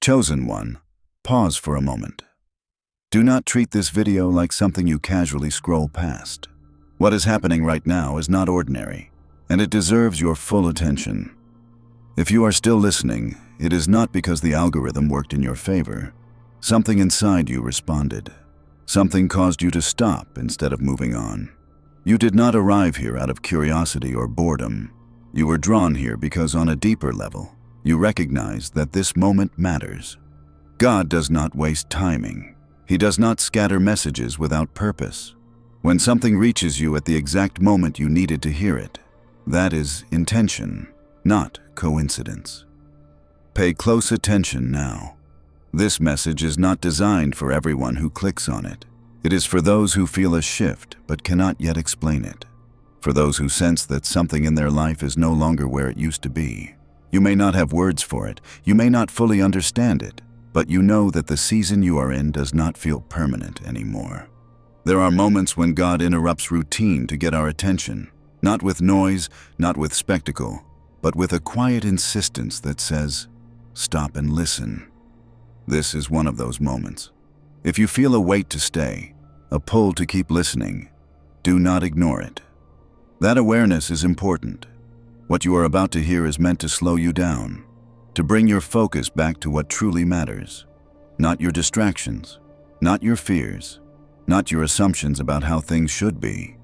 Chosen one, pause for a moment. Do not treat this video like something you casually scroll past. What is happening right now is not ordinary, and it deserves your full attention. If you are still listening, it is not because the algorithm worked in your favor. Something inside you responded. Something caused you to stop instead of moving on. You did not arrive here out of curiosity or boredom. You were drawn here because on a deeper level, you recognize that this moment matters. God does not waste timing. He does not scatter messages without purpose. When something reaches you at the exact moment you needed to hear it, that is intention, not coincidence. Pay close attention now. This message is not designed for everyone who clicks on it. It is for those who feel a shift but cannot yet explain it. For those who sense that something in their life is no longer where it used to be. You may not have words for it, you may not fully understand it, but you know that the season you are in does not feel permanent anymore. There are moments when God interrupts routine to get our attention, not with noise, not with spectacle, but with a quiet insistence that says, "Stop and listen." This is one of those moments. If you feel a weight to stay, a pull to keep listening, do not ignore it. That awareness is important. What you are about to hear is meant to slow you down, to bring your focus back to what truly matters. Not your distractions, not your fears, not your assumptions about how things should be.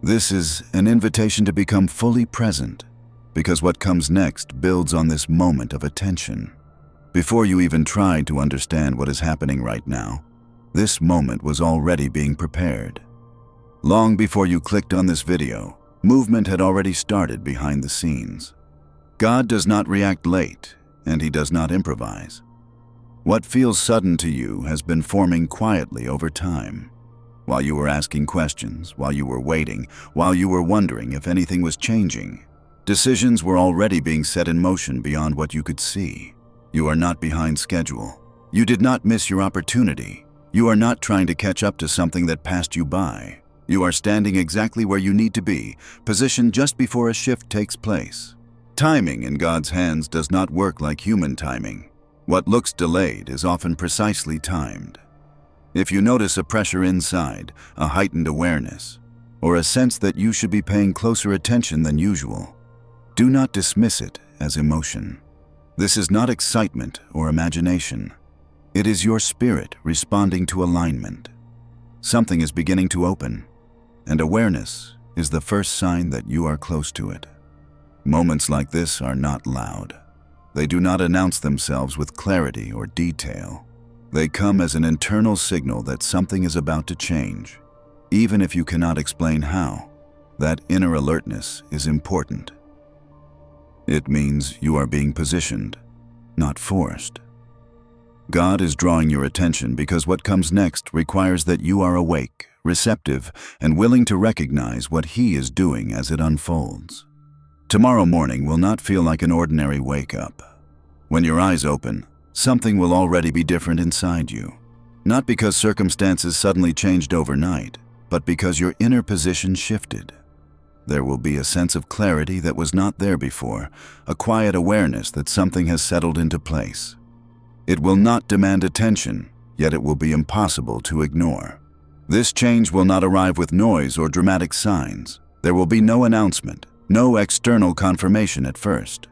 This is an invitation to become fully present, because what comes next builds on this moment of attention. Before you even tried to understand what is happening right now, this moment was already being prepared. Long before you clicked on this video, movement had already started behind the scenes. God does not react late, and He does not improvise. What feels sudden to you has been forming quietly over time. While you were asking questions, while you were waiting, while you were wondering if anything was changing, decisions were already being set in motion beyond what you could see. You are not behind schedule. You did not miss your opportunity. You are not trying to catch up to something that passed you by. You are standing exactly where you need to be, positioned just before a shift takes place. Timing in God's hands does not work like human timing. What looks delayed is often precisely timed. If you notice a pressure inside, a heightened awareness, or a sense that you should be paying closer attention than usual, do not dismiss it as emotion. This is not excitement or imagination. It is your spirit responding to alignment. Something is beginning to open, and awareness is the first sign that you are close to it. Moments like this are not loud. They do not announce themselves with clarity or detail. They come as an internal signal that something is about to change. Even if you cannot explain how, that inner alertness is important. It means you are being positioned, not forced. God is drawing your attention because what comes next requires that you are awake, receptive, and willing to recognize what He is doing as it unfolds. Tomorrow morning will not feel like an ordinary wake-up. When your eyes open, something will already be different inside you. Not because circumstances suddenly changed overnight, but because your inner position shifted. There will be a sense of clarity that was not there before, a quiet awareness that something has settled into place. It will not demand attention, yet it will be impossible to ignore. This change will not arrive with noise or dramatic signs. There will be no announcement, no external confirmation at first.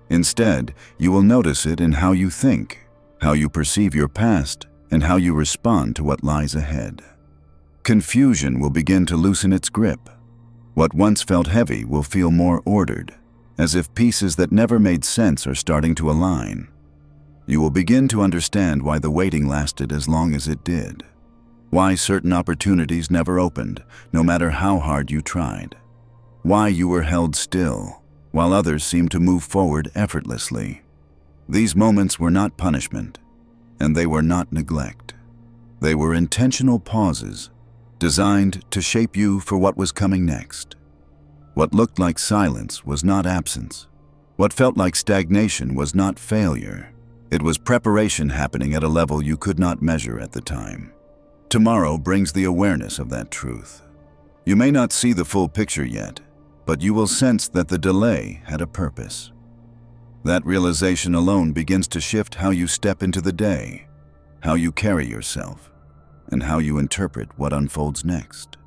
Instead, you will notice it in how you think, how you perceive your past, and how you respond to what lies ahead. Confusion will begin to loosen its grip. What once felt heavy will feel more ordered, as if pieces that never made sense are starting to align. You will begin to understand why the waiting lasted as long as it did, why certain opportunities never opened, no matter how hard you tried, why you were held still, while others seemed to move forward effortlessly. These moments were not punishment, and they were not neglect. They were intentional pauses, designed to shape you for what was coming next. What looked like silence was not absence. What felt like stagnation was not failure. It was preparation happening at a level you could not measure at the time. Tomorrow brings the awareness of that truth. You may not see the full picture yet, but you will sense that the delay had a purpose. That realization alone begins to shift how you step into the day, how you carry yourself, and how you interpret what unfolds next.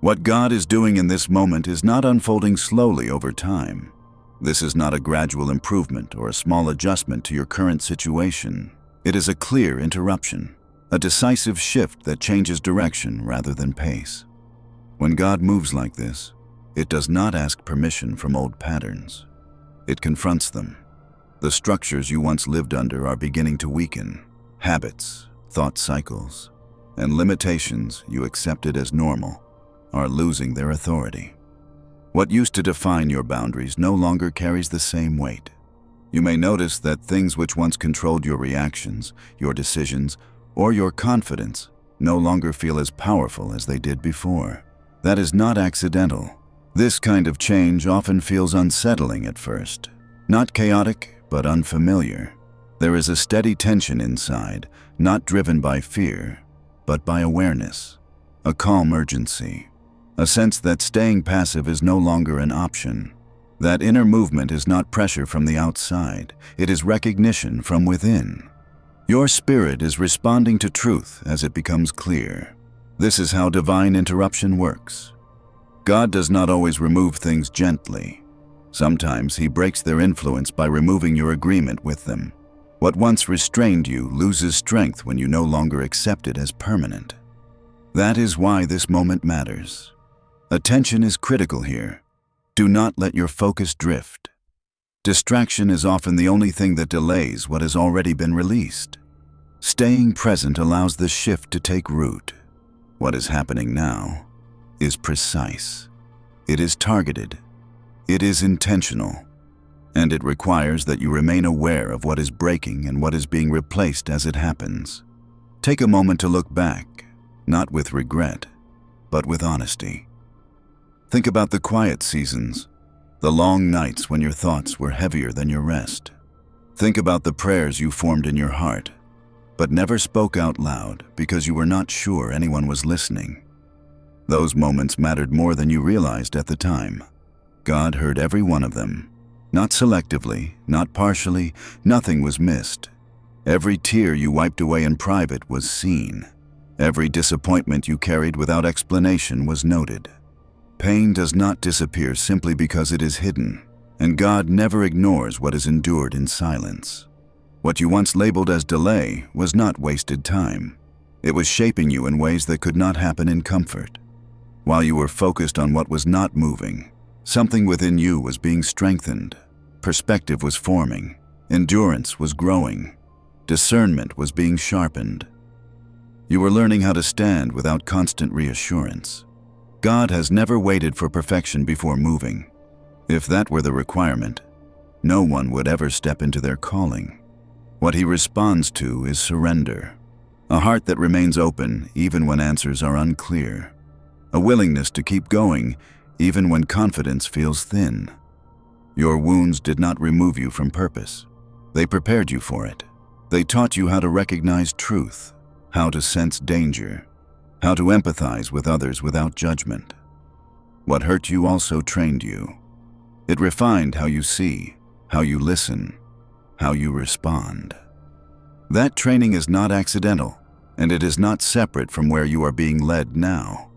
What God is doing in this moment is not unfolding slowly over time. This is not a gradual improvement or a small adjustment to your current situation. It is a clear interruption, a decisive shift that changes direction rather than pace. When God moves like this, it does not ask permission from old patterns. It confronts them. The structures you once lived under are beginning to weaken. Habits, thought cycles, and limitations you accepted as normal are losing their authority. What used to define your boundaries no longer carries the same weight. You may notice that things which once controlled your reactions, your decisions, or your confidence no longer feel as powerful as they did before. That is not accidental. This kind of change often feels unsettling at first. Not chaotic, but unfamiliar. There is a steady tension inside, not driven by fear, but by awareness, a calm urgency, a sense that staying passive is no longer an option. That inner movement is not pressure from the outside, it is recognition from within. Your spirit is responding to truth as it becomes clear. This is how divine interruption works. God does not always remove things gently. Sometimes He breaks their influence by removing your agreement with them. What once restrained you loses strength when you no longer accept it as permanent. That is why this moment matters. Attention is critical here. Do not let your focus drift. Distraction is often the only thing that delays what has already been released. Staying present allows the shift to take root. What is happening now is precise. It is targeted. It is intentional. And it requires that you remain aware of what is breaking and what is being replaced as it happens. Take a moment to look back, not with regret, but with honesty. Think about the quiet seasons, the long nights when your thoughts were heavier than your rest. Think about the prayers you formed in your heart, but never spoke out loud because you were not sure anyone was listening. Those moments mattered more than you realized at the time. God heard every one of them. Not selectively, not partially, nothing was missed. Every tear you wiped away in private was seen. Every disappointment you carried without explanation was noted. Pain does not disappear simply because it is hidden, and God never ignores what is endured in silence. What you once labeled as delay was not wasted time. It was shaping you in ways that could not happen in comfort. While you were focused on what was not moving, something within you was being strengthened. Perspective was forming. Endurance was growing. Discernment was being sharpened. You were learning how to stand without constant reassurance. God has never waited for perfection before moving. If that were the requirement, no one would ever step into their calling. What He responds to is surrender, a heart that remains open even when answers are unclear, a willingness to keep going even when confidence feels thin. Your wounds did not remove you from purpose. They prepared you for it. They taught you how to recognize truth, how to sense danger, how to empathize with others without judgment. What hurt you also trained you. It refined how you see, how you listen, how you respond. That training is not accidental, and it is not separate from where you are being led now.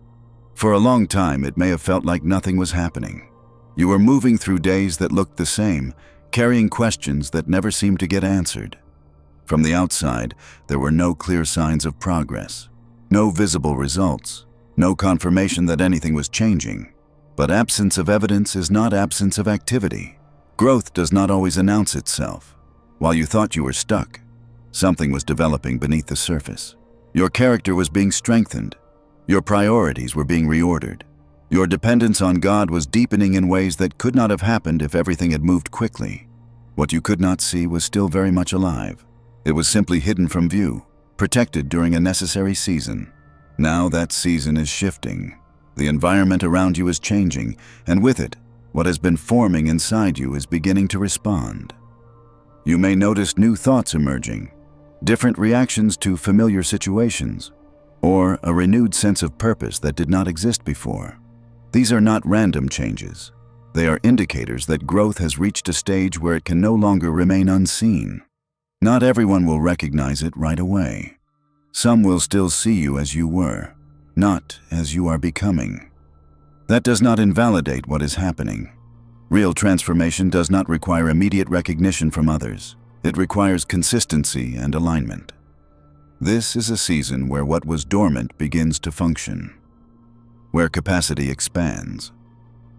For a long time, it may have felt like nothing was happening. You were moving through days that looked the same, carrying questions that never seemed to get answered. From the outside, there were no clear signs of progress, no visible results, no confirmation that anything was changing. But absence of evidence is not absence of activity. Growth does not always announce itself. While you thought you were stuck, something was developing beneath the surface. Your character was being strengthened. Your priorities were being reordered. Your dependence on God was deepening in ways that could not have happened if everything had moved quickly. What you could not see was still very much alive. It was simply hidden from view, protected during a necessary season. Now that season is shifting. The environment around you is changing, and with it, what has been forming inside you is beginning to respond. You may notice new thoughts emerging, different reactions to familiar situations, or a renewed sense of purpose that did not exist before. These are not random changes. They are indicators that growth has reached a stage where it can no longer remain unseen. Not everyone will recognize it right away. Some will still see you as you were, not as you are becoming. That does not invalidate what is happening. Real transformation does not require immediate recognition from others. It requires consistency and alignment. This is a season where what was dormant begins to function, where capacity expands,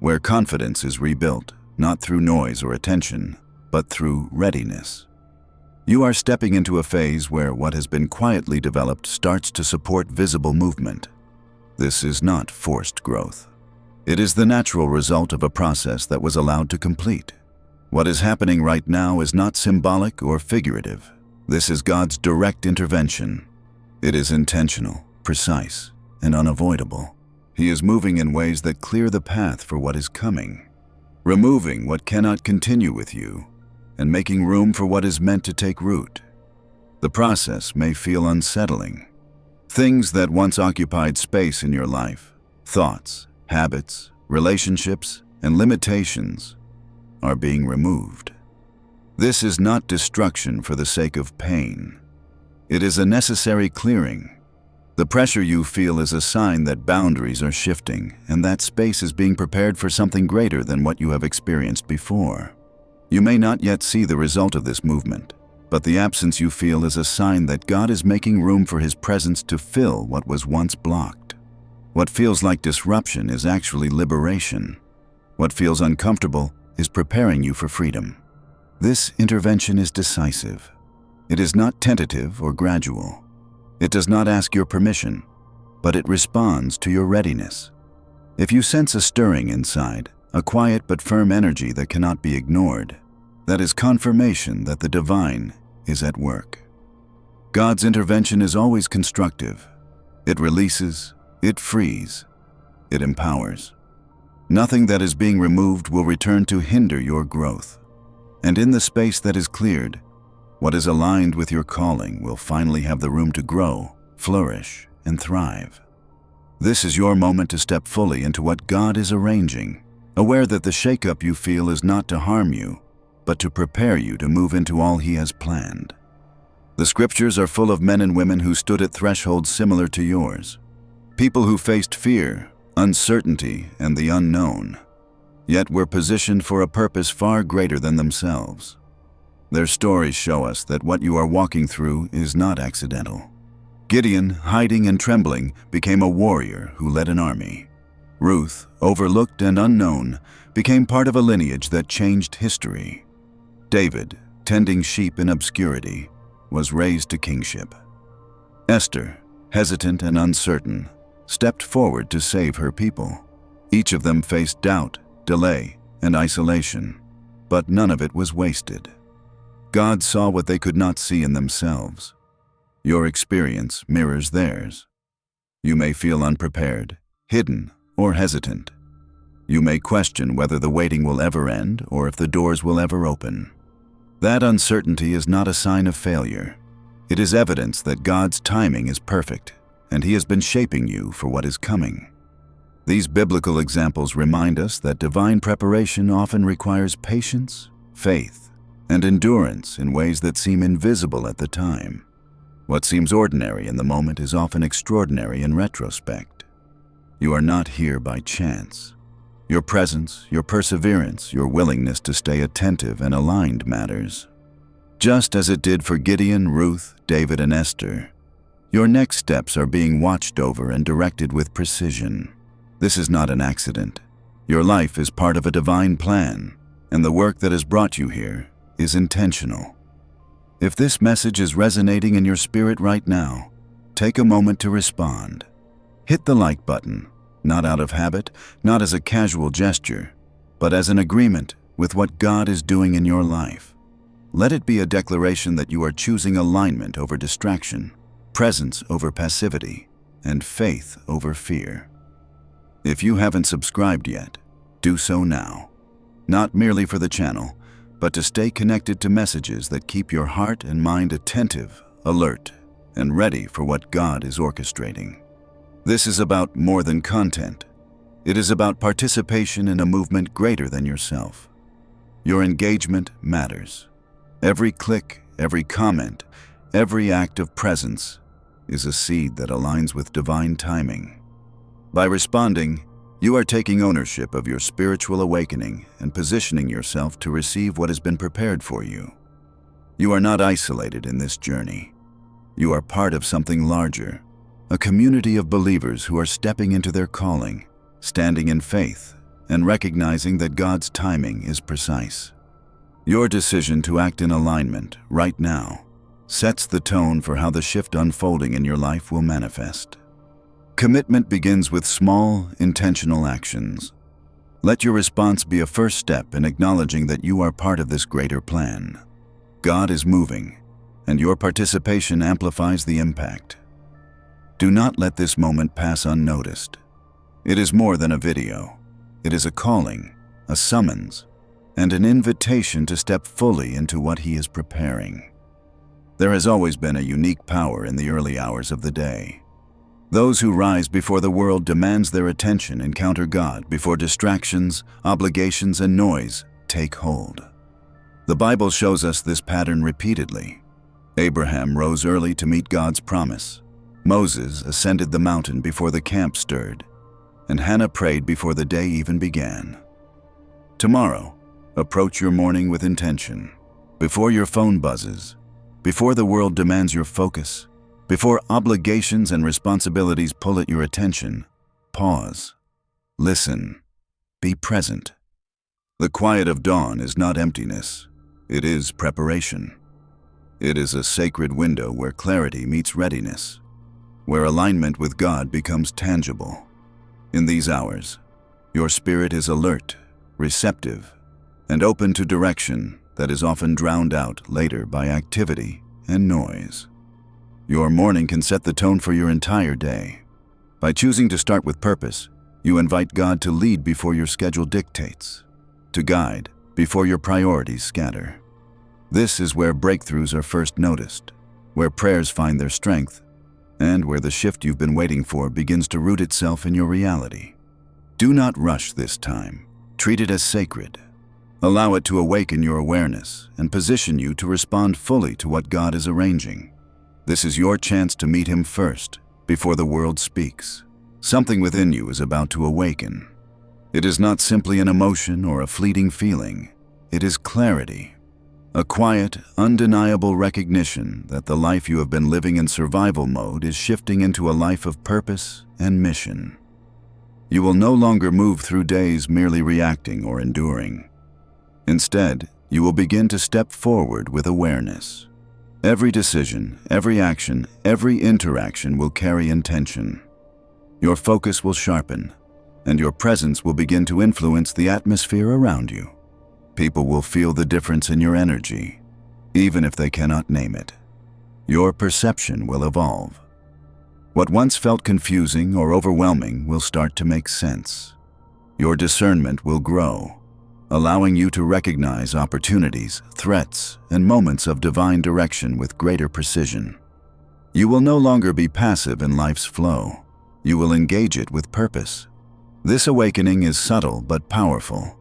where confidence is rebuilt, not through noise or attention, but through readiness. You are stepping into a phase where what has been quietly developed starts to support visible movement. This is not forced growth. It is the natural result of a process that was allowed to complete. What is happening right now is not symbolic or figurative. This is God's direct intervention. It is intentional, precise, and unavoidable. He is moving in ways that clear the path for what is coming, removing what cannot continue with you, and making room for what is meant to take root. The process may feel unsettling. Things that once occupied space in your life, thoughts, habits, relationships, and limitations, are being removed. This is not destruction for the sake of pain. It is a necessary clearing. The pressure you feel is a sign that boundaries are shifting and that space is being prepared for something greater than what you have experienced before. You may not yet see the result of this movement, but the absence you feel is a sign that God is making room for His presence to fill what was once blocked. What feels like disruption is actually liberation. What feels uncomfortable is preparing you for freedom. This intervention is decisive. It is not tentative or gradual. It does not ask your permission, but it responds to your readiness. If you sense a stirring inside, a quiet but firm energy that cannot be ignored, that is confirmation that the divine is at work. God's intervention is always constructive. It releases, it frees, it empowers. Nothing that is being removed will return to hinder your growth. And in the space that is cleared, what is aligned with your calling will finally have the room to grow, flourish, and thrive. This is your moment to step fully into what God is arranging, aware that the shakeup you feel is not to harm you, but to prepare you to move into all He has planned. The scriptures are full of men and women who stood at thresholds similar to yours. People who faced fear, uncertainty, and the unknown, yet were positioned for a purpose far greater than themselves. Their stories show us that what you are walking through is not accidental. Gideon, hiding and trembling, became a warrior who led an army. Ruth, overlooked and unknown, became part of a lineage that changed history. David, tending sheep in obscurity, was raised to kingship. Esther, hesitant and uncertain, stepped forward to save her people. Each of them faced doubt, delay, and isolation, but none of it was wasted. God saw what they could not see in themselves. Your experience mirrors theirs. You may feel unprepared, hidden, or hesitant. You may question whether the waiting will ever end or if the doors will ever open. That uncertainty is not a sign of failure. It is evidence that God's timing is perfect, and He has been shaping you for what is coming. These biblical examples remind us that divine preparation often requires patience, faith, and endurance in ways that seem invisible at the time. What seems ordinary in the moment is often extraordinary in retrospect. You are not here by chance. Your presence, your perseverance, your willingness to stay attentive and aligned matters. Just as it did for Gideon, Ruth, David, and Esther, your next steps are being watched over and directed with precision. This is not an accident. Your life is part of a divine plan, and the work that has brought you here is intentional. If this message is resonating in your spirit right now, take a moment to respond. Hit the like button, not out of habit, not as a casual gesture, but as an agreement with what God is doing in your life. Let it be a declaration that you are choosing alignment over distraction, presence over passivity, and faith over fear. If you haven't subscribed yet, do so now. Not merely for the channel, but to stay connected to messages that keep your heart and mind attentive, alert, and ready for what God is orchestrating. This is about more than content. It is about participation in a movement greater than yourself. Your engagement matters. Every click, every comment, every act of presence is a seed that aligns with divine timing. By responding, you are taking ownership of your spiritual awakening and positioning yourself to receive what has been prepared for you. You are not isolated in this journey. You are part of something larger, a community of believers who are stepping into their calling, standing in faith, and recognizing that God's timing is precise. Your decision to act in alignment right now sets the tone for how the shift unfolding in your life will manifest. Commitment begins with small, intentional actions. Let your response be a first step in acknowledging that you are part of this greater plan. God is moving, and your participation amplifies the impact. Do not let this moment pass unnoticed. It is more than a video. It is a calling, a summons, and an invitation to step fully into what He is preparing. There has always been a unique power in the early hours of the day. Those who rise before the world demands their attention encounter God before distractions, obligations, and noise take hold. The Bible shows us this pattern repeatedly. Abraham rose early to meet God's promise. Moses ascended the mountain before the camp stirred, and Hannah prayed before the day even began. Tomorrow, approach your morning with intention. Before your phone buzzes, before the world demands your focus, before obligations and responsibilities pull at your attention, pause, listen, be present. The quiet of dawn is not emptiness, it is preparation. It is a sacred window where clarity meets readiness, where alignment with God becomes tangible. In these hours, your spirit is alert, receptive, and open to direction that is often drowned out later by activity and noise. Your morning can set the tone for your entire day. By choosing to start with purpose, you invite God to lead before your schedule dictates, to guide before your priorities scatter. This is where breakthroughs are first noticed, where prayers find their strength, and where the shift you've been waiting for begins to root itself in your reality. Do not rush this time. Treat it as sacred. Allow it to awaken your awareness and position you to respond fully to what God is arranging. This is your chance to meet Him first, before the world speaks. Something within you is about to awaken. It is not simply an emotion or a fleeting feeling. It is clarity. A quiet, undeniable recognition that the life you have been living in survival mode is shifting into a life of purpose and mission. You will no longer move through days merely reacting or enduring. Instead, you will begin to step forward with awareness. Every decision, every action, every interaction will carry intention. Your focus will sharpen, and your presence will begin to influence the atmosphere around you. People will feel the difference in your energy, even if they cannot name it. Your perception will evolve. What once felt confusing or overwhelming will start to make sense. Your discernment will grow, allowing you to recognize opportunities, threats, and moments of divine direction with greater precision. You will no longer be passive in life's flow. You will engage it with purpose. This awakening is subtle but powerful.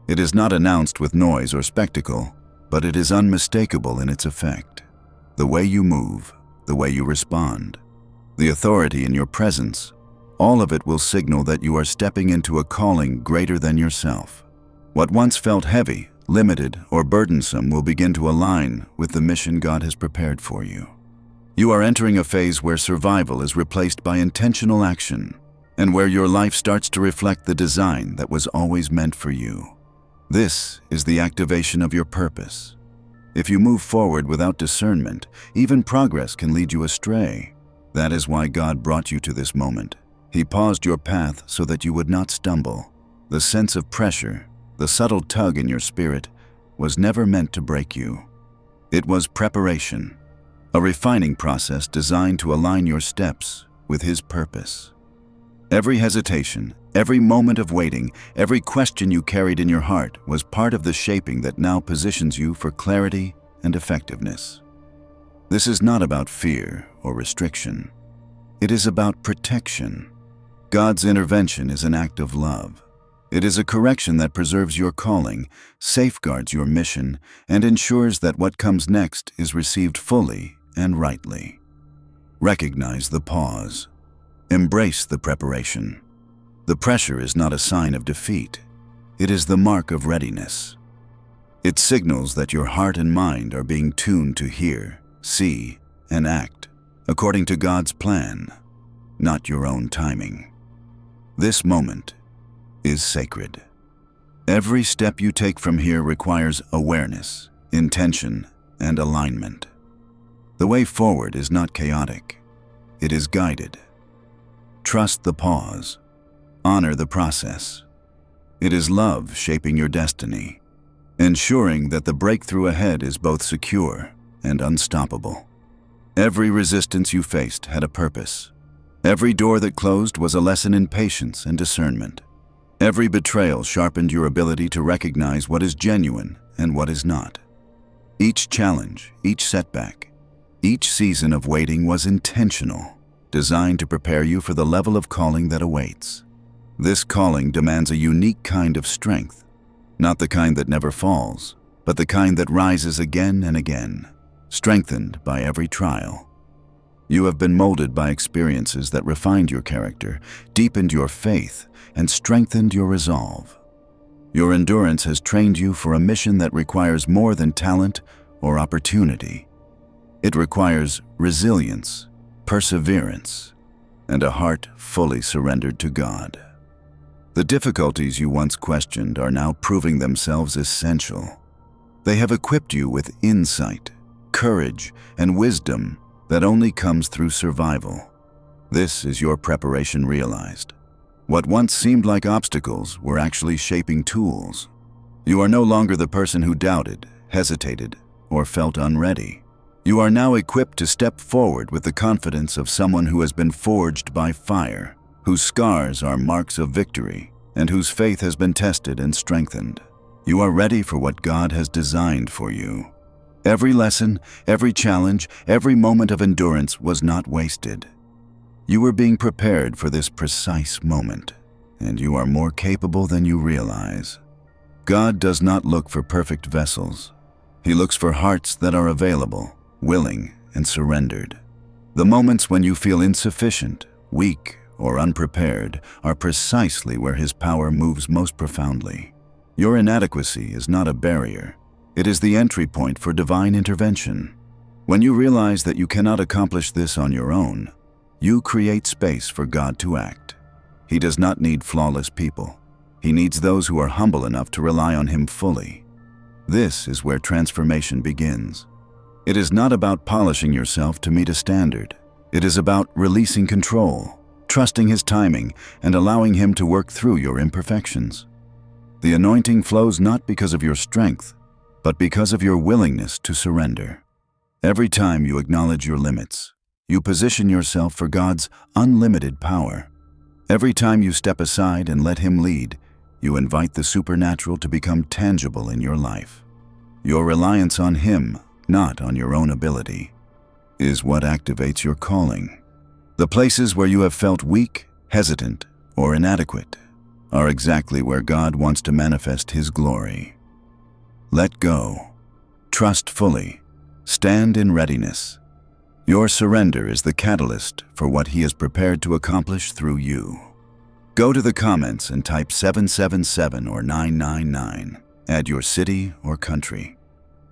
It is not announced with noise or spectacle, but it is unmistakable in its effect. The way you move, the way you respond, the authority in your presence, all of it will signal that you are stepping into a calling greater than yourself. What once felt heavy, limited, or burdensome will begin to align with the mission God has prepared for you. You are entering a phase where survival is replaced by intentional action, and where your life starts to reflect the design that was always meant for you. This is the activation of your purpose. If you move forward without discernment, even progress can lead you astray. That is why God brought you to this moment. He paused your path so that you would not stumble. The sense of pressure, the subtle tug in your spirit, was never meant to break you. It was preparation, a refining process designed to align your steps with His purpose. Every hesitation, every moment of waiting, every question you carried in your heart was part of the shaping that now positions you for clarity and effectiveness. This is not about fear or restriction. It is about protection. God's intervention is an act of love. It is a correction that preserves your calling, safeguards your mission, and ensures that what comes next is received fully and rightly. Recognize the pause. Embrace the preparation. The pressure is not a sign of defeat. It is the mark of readiness. It signals that your heart and mind are being tuned to hear, see, and act according to God's plan, not your own timing. This moment is sacred. Every step you take from here requires awareness, intention, and alignment. The way forward is not chaotic. It is guided. Trust the pause. Honor the process. It is love shaping your destiny, ensuring that the breakthrough ahead is both secure and unstoppable. Every resistance you faced had a purpose. Every door that closed was a lesson in patience and discernment. Every betrayal sharpened your ability to recognize what is genuine and what is not. Each challenge, each setback, each season of waiting was intentional, designed to prepare you for the level of calling that awaits. This calling demands a unique kind of strength, not the kind that never falls, but the kind that rises again and again, strengthened by every trial. You have been molded by experiences that refined your character, deepened your faith, and strengthened your resolve. Your endurance has trained you for a mission that requires more than talent or opportunity. It requires resilience, perseverance, and a heart fully surrendered to God. The difficulties you once questioned are now proving themselves essential. They have equipped you with insight, courage, and wisdom that only comes through survival. This is your preparation realized. What once seemed like obstacles were actually shaping tools. You are no longer the person who doubted, hesitated, or felt unready. You are now equipped to step forward with the confidence of someone who has been forged by fire, whose scars are marks of victory, and whose faith has been tested and strengthened. You are ready for what God has designed for you. Every lesson, every challenge, every moment of endurance was not wasted. You were being prepared for this precise moment, and you are more capable than you realize. God does not look for perfect vessels. He looks for hearts that are available, willing, and surrendered. The moments when you feel insufficient, weak, or unprepared are precisely where His power moves most profoundly. Your inadequacy is not a barrier. It is the entry point for divine intervention. When you realize that you cannot accomplish this on your own, you create space for God to act. He does not need flawless people. He needs those who are humble enough to rely on Him fully. This is where transformation begins. It is not about polishing yourself to meet a standard. It is about releasing control, trusting His timing, and allowing Him to work through your imperfections. The anointing flows not because of your strength, but because of your willingness to surrender. Every time you acknowledge your limits, you position yourself for God's unlimited power. Every time you step aside and let Him lead, you invite the supernatural to become tangible in your life. Your reliance on Him, not on your own ability, is what activates your calling. The places where you have felt weak, hesitant, or inadequate are exactly where God wants to manifest His glory. Let go. Trust fully. Stand in readiness. Your surrender is the catalyst for what He has prepared to accomplish through you. Go to the comments and type 777 or 999. Add your city or country.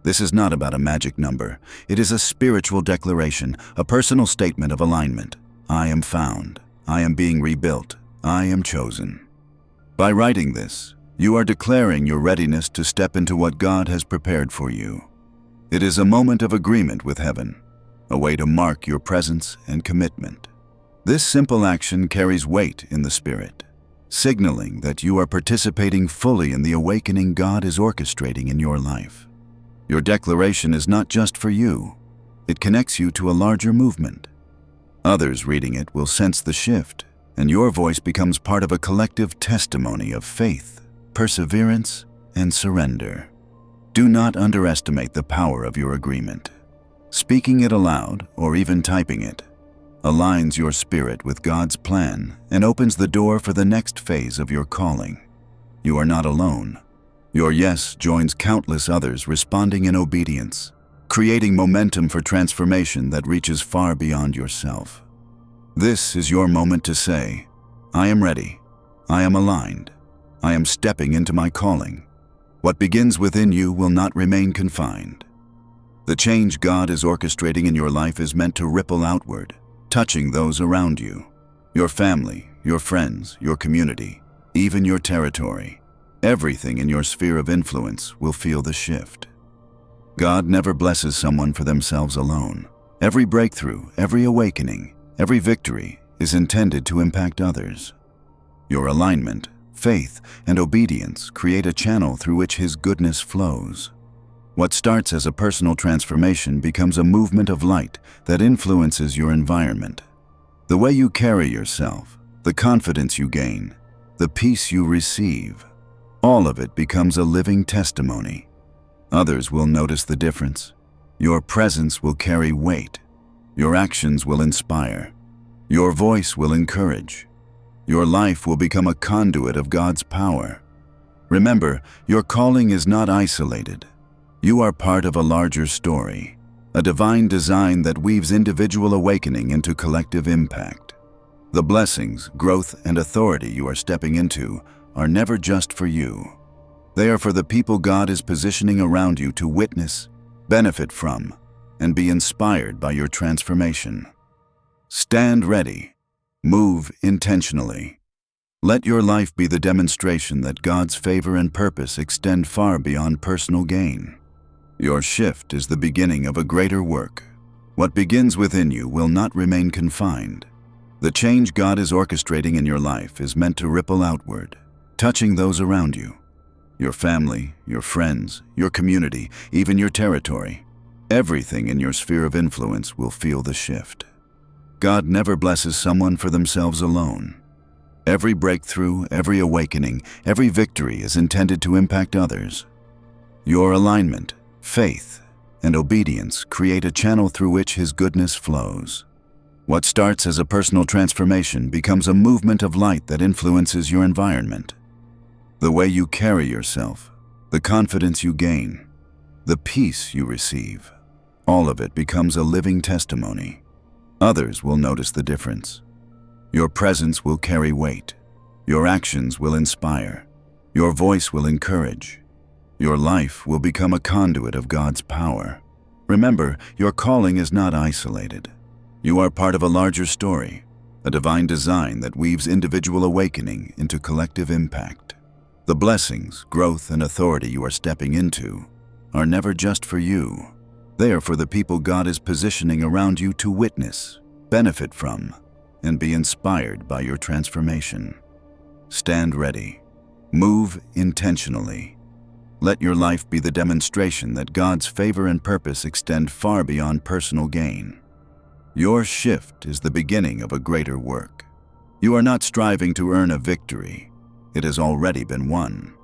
This is not about a magic number. It is a spiritual declaration, a personal statement of alignment. I am found. I am being rebuilt. I am chosen. By writing this, you are declaring your readiness to step into what God has prepared for you. It is a moment of agreement with heaven, a way to mark your presence and commitment. This simple action carries weight in the Spirit, signaling that you are participating fully in the awakening God is orchestrating in your life. Your declaration is not just for you. It connects you to a larger movement. Others reading it will sense the shift, and your voice becomes part of a collective testimony of faith, perseverance, and surrender. Do not underestimate the power of your agreement. Speaking it aloud, or even typing it, aligns your spirit with God's plan, and opens the door for the next phase of your calling. You are not alone. Your yes joins countless others responding in obedience, creating momentum for transformation that reaches far beyond yourself. This is your moment to say, I am ready. I am aligned. I am stepping into my calling. What begins within you will not remain confined. The change God is orchestrating in your life is meant to ripple outward, touching those around you, your family, your friends, your community, even your territory. Everything in your sphere of influence will feel the shift. God never blesses someone for themselves alone. Every breakthrough, every awakening, every victory is intended to impact others. Your alignment, faith, and obedience create a channel through which His goodness flows. What starts as a personal transformation becomes a movement of light that influences your environment. The way you carry yourself, the confidence you gain, the peace you receive, all of it becomes a living testimony. Others will notice the difference. Your presence will carry weight. Your actions will inspire. Your voice will encourage. Your life will become a conduit of God's power. Remember, your calling is not isolated. You are part of a larger story, a divine design that weaves individual awakening into collective impact. The blessings, growth, and authority you are stepping into are never just for you. They are for the people God is positioning around you to witness, benefit from, and be inspired by your transformation. Stand ready. Move intentionally. Let your life be the demonstration that God's favor and purpose extend far beyond personal gain. Your shift is the beginning of a greater work. What begins within you will not remain confined. The change God is orchestrating in your life is meant to ripple outward, touching those around you. Your family, your friends, your community, even your territory. Everything in your sphere of influence will feel the shift. God never blesses someone for themselves alone. Every breakthrough, every awakening, every victory is intended to impact others. Your alignment, faith, and obedience create a channel through which His goodness flows. What starts as a personal transformation becomes a movement of light that influences your environment. The way you carry yourself, the confidence you gain, the peace you receive, all of it becomes a living testimony. Others will notice the difference. Your presence will carry weight. Your actions will inspire. Your voice will encourage. Your life will become a conduit of God's power. Remember, your calling is not isolated. You are part of a larger story, a divine design that weaves individual awakening into collective impact. The blessings, growth, and authority you are stepping into are never just for you. They are for the people God is positioning around you to witness, benefit from, and be inspired by your transformation. Stand ready. Move intentionally. Let your life be the demonstration that God's favor and purpose extend far beyond personal gain. Your shift is the beginning of a greater work. You are not striving to earn a victory. It has already been won.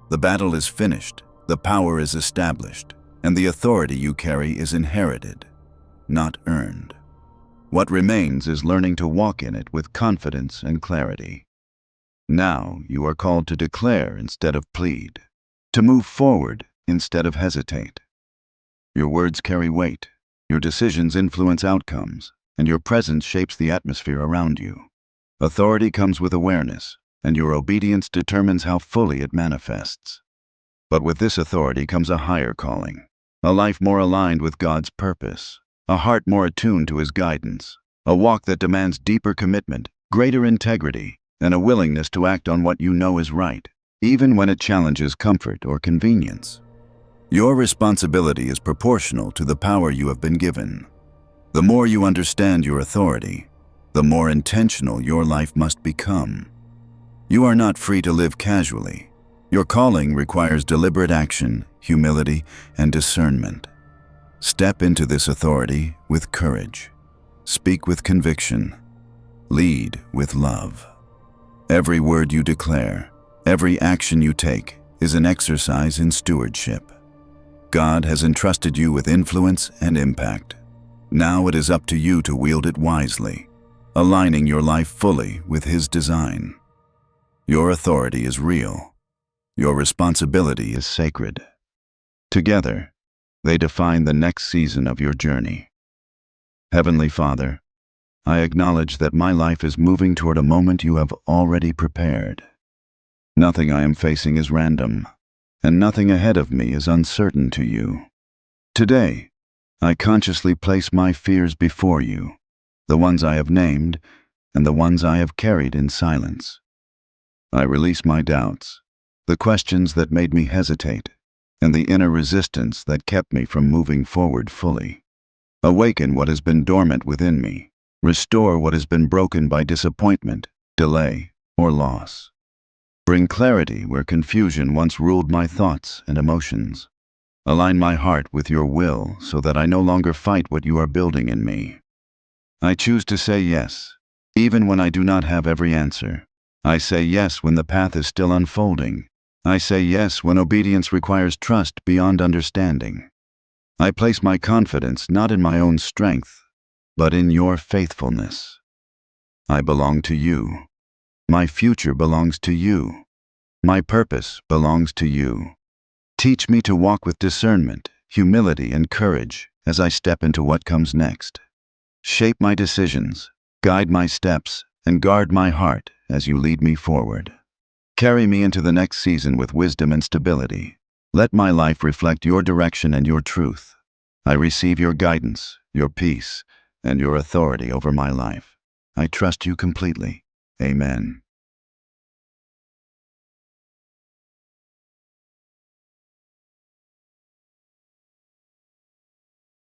The battle is finished, the power is established, and the authority you carry is inherited, not earned. What remains is learning to walk in it with confidence and clarity. Now you are called to declare instead of plead, to move forward instead of hesitate. Your words carry weight, your decisions influence outcomes, and your presence shapes the atmosphere around you. Authority comes with awareness, and your obedience determines how fully it manifests. But with this authority comes a higher calling, a life more aligned with God's purpose, a heart more attuned to His guidance, a walk that demands deeper commitment, greater integrity, and a willingness to act on what you know is right, even when it challenges comfort or convenience. Your responsibility is proportional to the power you have been given. The more you understand your authority, the more intentional your life must become. You are not free to live casually. Your calling requires deliberate action, humility, and discernment. Step into this authority with courage. Speak with conviction. Lead with love. Every word you declare, every action you take, is an exercise in stewardship. God has entrusted you with influence and impact. Now it is up to you to wield it wisely, aligning your life fully with His design. Your authority is real. Your responsibility is sacred. Together, they define the next season of your journey. Heavenly Father, I acknowledge that my life is moving toward a moment you have already prepared. Nothing I am facing is random, and nothing ahead of me is uncertain to you. Today, I consciously place my fears before you, the ones I have named and the ones I have carried in silence. I release my doubts, the questions that made me hesitate, and the inner resistance that kept me from moving forward fully. Awaken what has been dormant within me. Restore what has been broken by disappointment, delay, or loss. Bring clarity where confusion once ruled my thoughts and emotions. Align my heart with your will so that I no longer fight what you are building in me. I choose to say yes, even when I do not have every answer. I say yes when the path is still unfolding. I say yes when obedience requires trust beyond understanding. I place my confidence not in my own strength, but in your faithfulness. I belong to you. My future belongs to you. My purpose belongs to you. Teach me to walk with discernment, humility, and courage as I step into what comes next. Shape my decisions, guide my steps, and guard my heart as you lead me forward. Carry me into the next season with wisdom and stability. Let my life reflect your direction and your truth. I receive your guidance, your peace, and your authority over my life. I trust you completely. Amen.